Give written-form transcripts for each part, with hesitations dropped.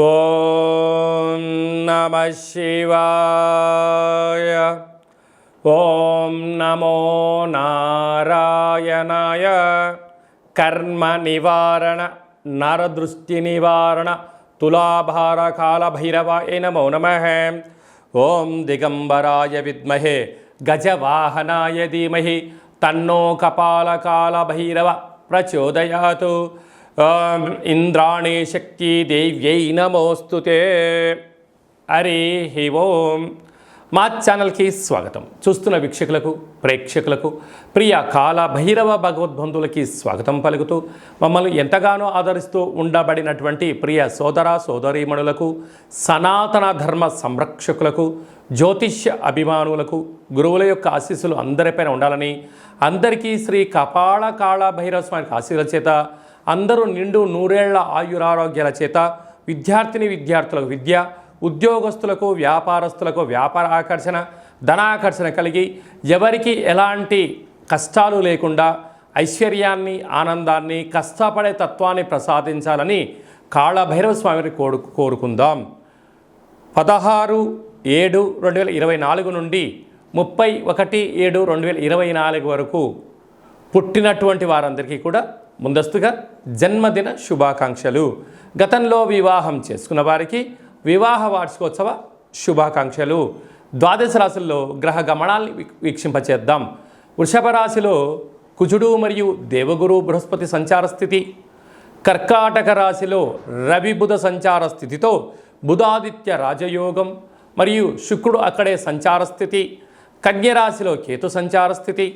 ఓం నమః శివాయ. ఓం నమో నారాయణాయ. కర్మ నివారణ నరదృష్టి నివారణ తులాభార కాల భైరవాయ నమో నమః. ఓం దిగంబరాయ విద్మహే గజవాహనాయ ధీమహి తన్నో కపాలకాల భైరవ ప్రచోదయాతు. ఇంద్రాణి శక్తి దేవ్యై నమోస్తుతే. హరి ఓం. మా ఛానల్కి స్వాగతం. చూస్తున్న వీక్షకులకు ప్రేక్షకులకు ప్రియ కాల భైరవ భగవద్బంధువులకి స్వాగతం పలుకుతూ మమ్మల్ని ఎంతగానో ఆదరిస్తూ ఉండబడినటువంటి ప్రియ సోదర సోదరీమణులకు, సనాతన ధర్మ సంరక్షకులకు, జ్యోతిష్య అభిమానులకు గురువుల యొక్క ఆశీస్సులు అందరిపైన ఉండాలని, అందరికీ శ్రీ కపాల కాళ భైరవ స్వామి ఆశీర్వాదాల చేత అందరూ నిండు నూరేళ్ల ఆయురారోగ్యాల చేత విద్యార్థులకు విద్య, ఉద్యోగస్తులకు వ్యాపారస్తులకు వ్యాపార ఆకర్షణ, ధనాకర్షణ కలిగి ఎవరికి ఎలాంటి కష్టాలు లేకుండా ఐశ్వర్యాన్ని, ఆనందాన్ని, కష్టపడే తత్వాన్ని ప్రసాదించాలని కాళభైరవ స్వామిని కోరుకుందాం. 16/7/2024 నుండి 31/7/2024 వరకు పుట్టినటువంటి వారందరికీ కూడా ముందస్తుగా జన్మదిన శుభాకాంక్షలు. గతంలో వివాహం చేసుకున్న వారికి వివాహ వార్షికోత్సవ శుభాకాంక్షలు. ద్వాదశ రాశుల్లో గ్రహ గమనాల్ని వీక్షింపచేద్దాం. వృషభ రాశిలో కుజుడు మరియు దేవగురు బృహస్పతి సంచార స్థితి. కర్కాటక రాశిలో రవి బుధ సంచార స్థితితో బుధాదిత్య రాజయోగం మరియు శుక్రుడు అక్కడే సంచార స్థితి. కన్యరాశిలో కేతు సంచార స్థితి.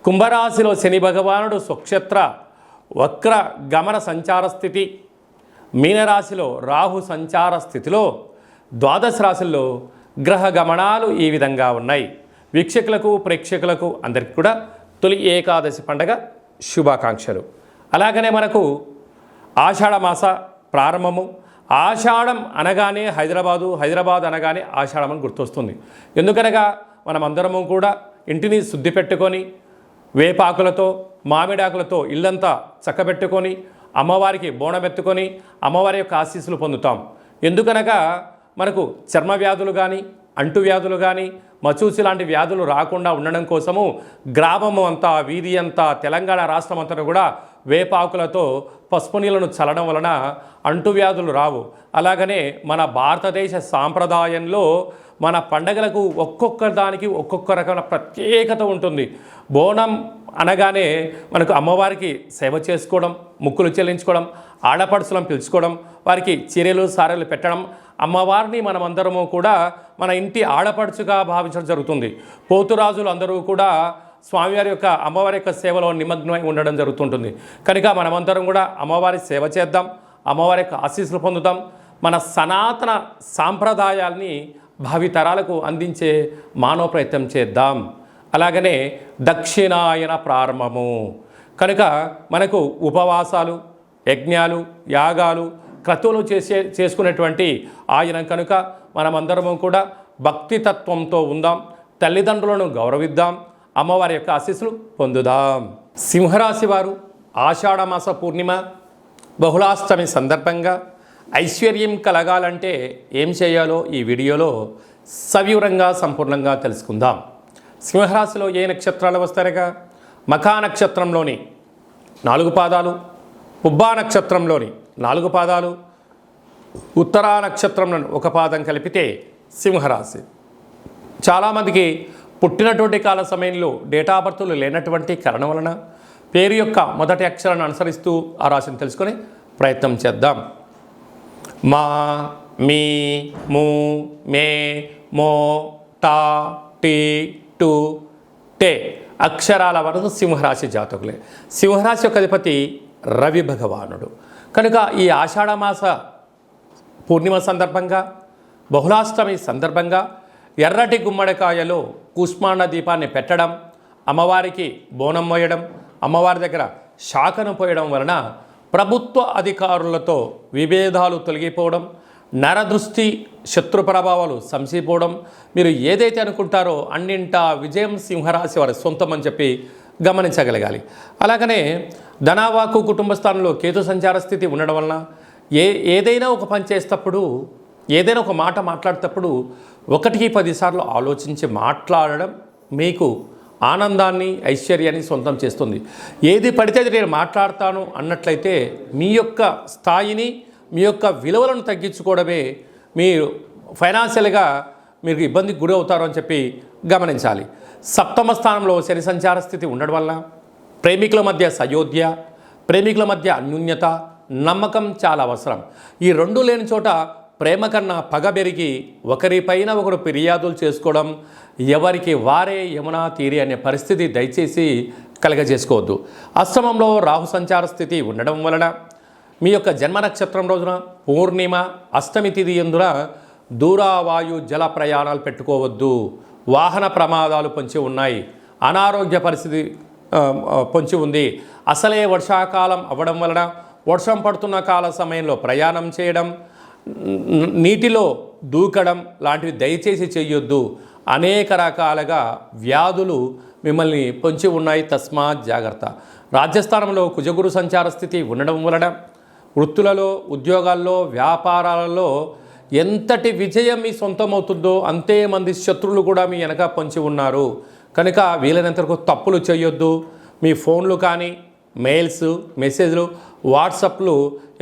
కుంభరాశిలో శని భగవానుడు స్వక్షేత్ర వక్ర గమన సంచార స్థితి. మీనరాశిలో రాహు సంచార స్థితిలో ద్వాదశ రాశుల్లో గ్రహ గమనాలు ఈ విధంగా ఉన్నాయి. వీక్షకులకు ప్రేక్షకులకు అందరికీ కూడా తొలి ఏకాదశి పండగ శుభాకాంక్షలు. అలాగనే మనకు ఆషాఢ మాస ప్రారంభము. ఆషాఢం అనగానే హైదరాబాద్ అనగానే ఆషాఢం అని గుర్తొస్తుంది. ఎందుకనగా మనమందరము కూడా ఇంటిని శుద్ధి పెట్టుకొని వేపాకులతో మామిడాకులతో ఇల్లంతా చక్కబెట్టుకొని అమ్మవారికి బోనమెత్తుకొని అమ్మవారి యొక్క ఆశీస్సులు పొందుతాం. ఎందుకనగా మనకు చర్మ వ్యాధులు కానీ, అంటువ్యాధులు కానీ, మచూసి లాంటి వ్యాధులు రాకుండా ఉండడం కోసము గ్రామము అంతా, వీధి అంతా, తెలంగాణ రాష్ట్రం అంతా కూడా వేపాకులతో పసుపు నీళ్ళను చల్లడం వలన అంటువ్యాధులు రావు. అలాగనే మన భారతదేశ సాంప్రదాయంలో మన పండగలకు ఒక్కొక్క దానికి ఒక్కొక్క రకమైన ప్రత్యేకత ఉంటుంది. బోనం అనగానే మనకు అమ్మవారికి సేవ చేసుకోవడం, ముక్కులు చెల్లించుకోవడం, ఆడపడుచులను పిలుచుకోవడం, వారికి చీరలు సారెలు పెట్టడం, అమ్మవారిని మనమందరము కూడా మన ఇంటి ఆడపడుచుగా భావించడం జరుగుతుంది. పోతురాజులు అందరూ కూడా స్వామివారి యొక్క అమ్మవారి యొక్క సేవలో నిమగ్నమై ఉండడం జరుగుతుంటుంది. కనుక మనమందరం కూడా అమ్మవారి సేవ చేద్దాం, అమ్మవారి యొక్క ఆశీస్సులు పొందుదాం. మన సనాతన సాంప్రదాయాల్ని భావితరాలకు అందించే మానవ ప్రయత్నం చేద్దాం. అలాగనే దక్షిణాయన ప్రారంభము కనుక మనకు ఉపవాసాలు, యజ్ఞాలు, యాగాలు, క్రతువులు చేసుకునేటువంటి ఆయనం కనుక మనమందరము కూడా భక్తితత్వంతో ఉందాం, తల్లిదండ్రులను గౌరవిద్దాం, అమ్మవారి యొక్క ఆశీస్సులు పొందుదాం. సింహరాశి వారు ఆషాఢమాస పూర్ణిమ బహుళాష్టమి సందర్భంగా ఐశ్వర్యం కలగాలంటే ఏం చేయాలో ఈ వీడియోలో సవివరంగా సంపూర్ణంగా తెలుసుకుందాం. సింహరాశిలో ఏ నక్షత్రాలు వస్తారుగా? మఖా నక్షత్రంలోని 4 పాదాలు, పుబ్బా నక్షత్రంలోని 4 పాదాలు, ఉత్తరా నక్షత్రంలోని 1 పాదం కలిపితే సింహరాశి. చాలామందికి పుట్టినటువంటి కాల సమయంలో డేటా ఆఫ్ బర్త్లు లేనటువంటి కారణం వలన పేరు యొక్క మొదటి అక్షరాన్ని అనుసరిస్తూ ఆ రాశిని తెలుసుకొని ప్రయత్నం చేద్దాం. మా, మీ, ము, మే, మో, టా, టీ, టు, టే అక్షరాల వరకు సింహరాశి జాతకులే. సింహరాశి యొక్క అధిపతి రవి భగవానుడు. కనుక ఈ ఆషాఢమాస పూర్ణిమ సందర్భంగా, బహుళాష్టమి సందర్భంగా ఎర్రటి గుమ్మడికాయలో కూష్మాండ దీపాన్ని పెట్టడం, అమ్మవారికి బోనం మోయడం, అమ్మవారి దగ్గర శాఖను పోయడం వలన ప్రభుత్వ అధికారులతో విభేదాలు తొలగిపోవడం, నరదృష్టి, శత్రు ప్రభావాలు సంసిపోవడం, మీరు ఏదైతే అనుకుంటారో అన్నింటా విజయం సింహరాశి వారి సొంతం అని చెప్పి గమనించగలగాలి. అలాగనే ధనావాకు కుటుంబ స్థానంలో కేతు సంచార స్థితి ఉండడం వలన ఏదైనా ఒక పని చేసేటప్పుడు, ఏదైనా ఒక మాట మాట్లాడేటప్పుడు 1కి 10 సార్లు ఆలోచించి మాట్లాడడం మీకు ఆనందాన్ని, ఐశ్వర్యాన్ని సొంతం చేస్తుంది. ఏది పడితే అది నేను మాట్లాడతాను అన్నట్లయితే మీ యొక్క స్థాయిని, మీ యొక్క విలువలను తగ్గించుకోవడమే మీరు ఫైనాన్షియల్గా మీరు ఇబ్బందికి గురి అవుతారు అని చెప్పి గమనించాలి. సప్తమ స్థానంలో శని సంచార స్థితి ఉండడం వల్ల ప్రేమికుల మధ్య సయోధ్య, ప్రేమికుల మధ్య అన్యోన్యత, నమ్మకం చాలా అవసరం. ఈ రెండు లేని చోట ప్రేమ కన్నా పగ పెరిగి ఒకరిపైన ఒకరు ఫిర్యాదులు చేసుకోవడం, ఎవరికి వారే యమునా తీరి అనే పరిస్థితి దయచేసి కలగజేసుకోవద్దు. అష్టమంలో రాహు సంచార స్థితి ఉండడం వలన మీ యొక్క జన్మ నక్షత్రం రోజున పూర్ణిమ, అష్టమి తిథి ఎందున దూరావాయు జల ప్రయాణాలు పెట్టుకోవద్దు. వాహన ప్రమాదాలు పొంచి ఉన్నాయి, అనారోగ్య పరిస్థితి పొంచి ఉంది. అసలే వర్షాకాలం అవ్వడం వలన వర్షం పడుతున్న కాల సమయంలో ప్రయాణం చేయడం, నీటిలో దూకడం లాంటివి దయచేసి చేయొద్దు. అనేక రకాలుగా వ్యాధులు మిమ్మల్ని పొంచి ఉన్నాయి, తస్మాత్ జాగ్రత్త. రాజ్యస్థానంలో కుజగురు సంచార స్థితి ఉండడం వలన వృత్తులలో, ఉద్యోగాల్లో, వ్యాపారాలలో ఎంతటి విజయం మీ సొంతమవుతుందో అంతే మంది శత్రువులు కూడా మీ వెనక పొంచి ఉన్నారు. కనుక వీలైనంతవరకు తప్పులు చేయొద్దు. మీ ఫోన్లు కానీ, మెయిల్స్, మెసేజ్లు, వాట్సాప్లు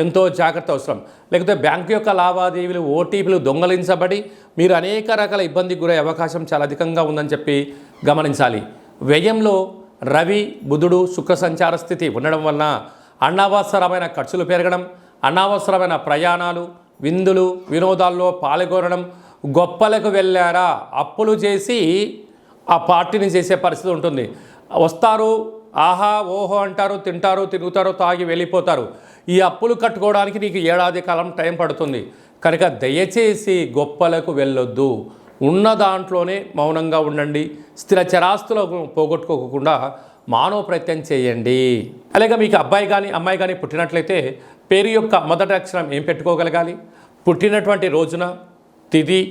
ఎంతో జాగ్రత్త అవసరం. లేకపోతే బ్యాంకు యొక్క లావాదేవీలు, ఓటీపీలు దొంగలించబడి మీరు అనేక రకాల ఇబ్బందికి గురయ్యే అవకాశం చాలా అధికంగా ఉందని చెప్పి గమనించాలి. వ్యయంలో రవి, బుధుడు, శుక్ర సంచార స్థితి ఉండడం వలన అనవసరమైన ఖర్చులు పెరగడం, అనవసరమైన ప్రయాణాలు, విందులు, వినోదాల్లో పాల్గొనడం, గొప్పలకు వెళ్ళారా అప్పులు చేసి ఆ పార్టీని చేసే పరిస్థితి ఉంటుంది. వస్తారు, ఆహా ఓహో అంటారు, తింటారు, తిరుగుతారు, తాగి వెళ్ళిపోతారు. ఈ అప్పులు కట్టుకోవడానికి నీకు ఏడాది కాలం టైం పడుతుంది. కనుక దయచేసి గొప్పలకు వెళ్ళొద్దు. ఉన్న దాంట్లోనే మౌనంగా ఉండండి. స్థిర చరాస్తులకు పోగొట్టుకోకుండా మానవ ప్రయత్నం చేయండి. అలాగే మీకు అబ్బాయి కానీ అమ్మాయి కానీ పుట్టినట్లయితే పేరు యొక్క మొదటి అక్షరం ఏం పెట్టుకోగలగాలి? పుట్టినటువంటి రోజున, తిథి,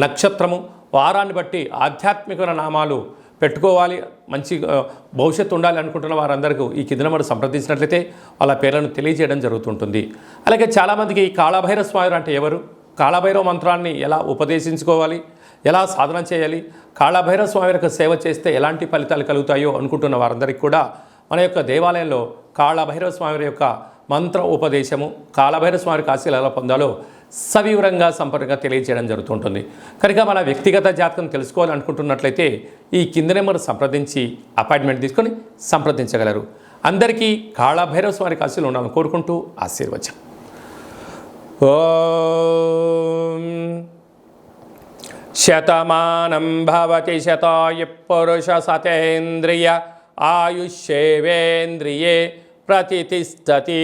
నక్షత్రము, వారాన్ని బట్టి ఆధ్యాత్మికమైన నామాలు పెట్టుకోవాలి. మంచి భవిష్యత్తు ఉండాలి అనుకుంటున్న వారందరికీ ఈ కింద నెంబర్ సంప్రదించినట్లయితే వాళ్ళ పేర్లను తెలియజేయడం జరుగుతుంటుంది. అలాగే చాలామందికి కాళభైరవ స్వామి అంటే ఎవరు, కాళభైరవ మంత్రాన్ని ఎలా ఉపదేశించుకోవాలి, ఎలా సాధన చేయాలి, కాళభైరవ స్వామి యొక్క సేవ చేస్తే ఎలాంటి ఫలితాలు కలుగుతాయో అనుకుంటున్న వారందరికీ కూడా మన యొక్క దేవాలయంలో కాళభైరవ స్వామి యొక్క మంత్ర ఉపదేశము, కాళభైరవ స్వామి ఆశీస్సులు ఎలా పొందాలో సవివరంగా సంపూర్ణంగా తెలియజేయడం జరుగుతుంటుంది. కనుక మన వ్యక్తిగత జాతకం తెలుసుకోవాలి అనుకుంటున్నట్లయితే ఈ కింద నెంబర్ సంప్రదించి అపాయింట్మెంట్ తీసుకొని సంప్రదించగలరు. అందరికీ కాళభైరవ స్వామి ఆశీస్సులు ఉండాలని కోరుకుంటూ ఆశీర్వచనం. ఓం శతమానం భవతి శతాయు పురుష సతేంద్రియ ఆయుష్యేవేంద్రియే ప్రతిష్టతి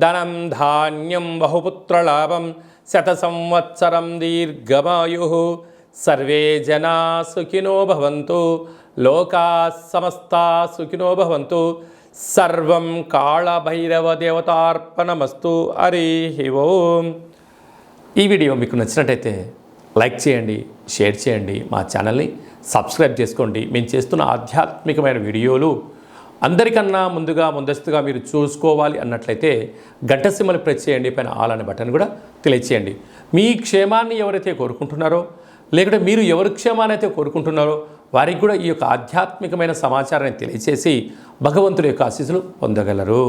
ధనం ధాన్యం బహుపుత్రలాభం శత సంవత్సరం దీర్ఘమాయు. సర్వే జనా సుఖినో భవంతు, లోకా సమస్తా సుఖినో భవంతు. సర్వం కాళభైరవ దేవతార్పణమస్తు. హరి ఓం. ఈ వీడియో మీకు నచ్చినట్టయితే లైక్ చేయండి, షేర్ చేయండి, మా ఛానల్ని సబ్స్క్రైబ్ చేసుకోండి. మేము చేస్తున్న ఆధ్యాత్మికమైన వీడియోలు అందరికన్నా ముందస్తుగా మీరు చూసుకోవాలి అన్నట్లయితే గంట సింబల్ ప్రెస్ చేయండి, పైన ఆల్ అనే బటన్ కూడా తెలియచేయండి. మీ క్షేమాన్ని ఎవరైతే కోరుకుంటున్నారో, లేకుంటే మీరు ఎవరి క్షేమాన్ని అయితే కోరుకుంటున్నారో వారికి కూడా ఈ యొక్క ఆధ్యాత్మికమైన సమాచారాన్ని తెలియచేసి భగవంతుడి యొక్క ఆశీస్సులు పొందగలరు.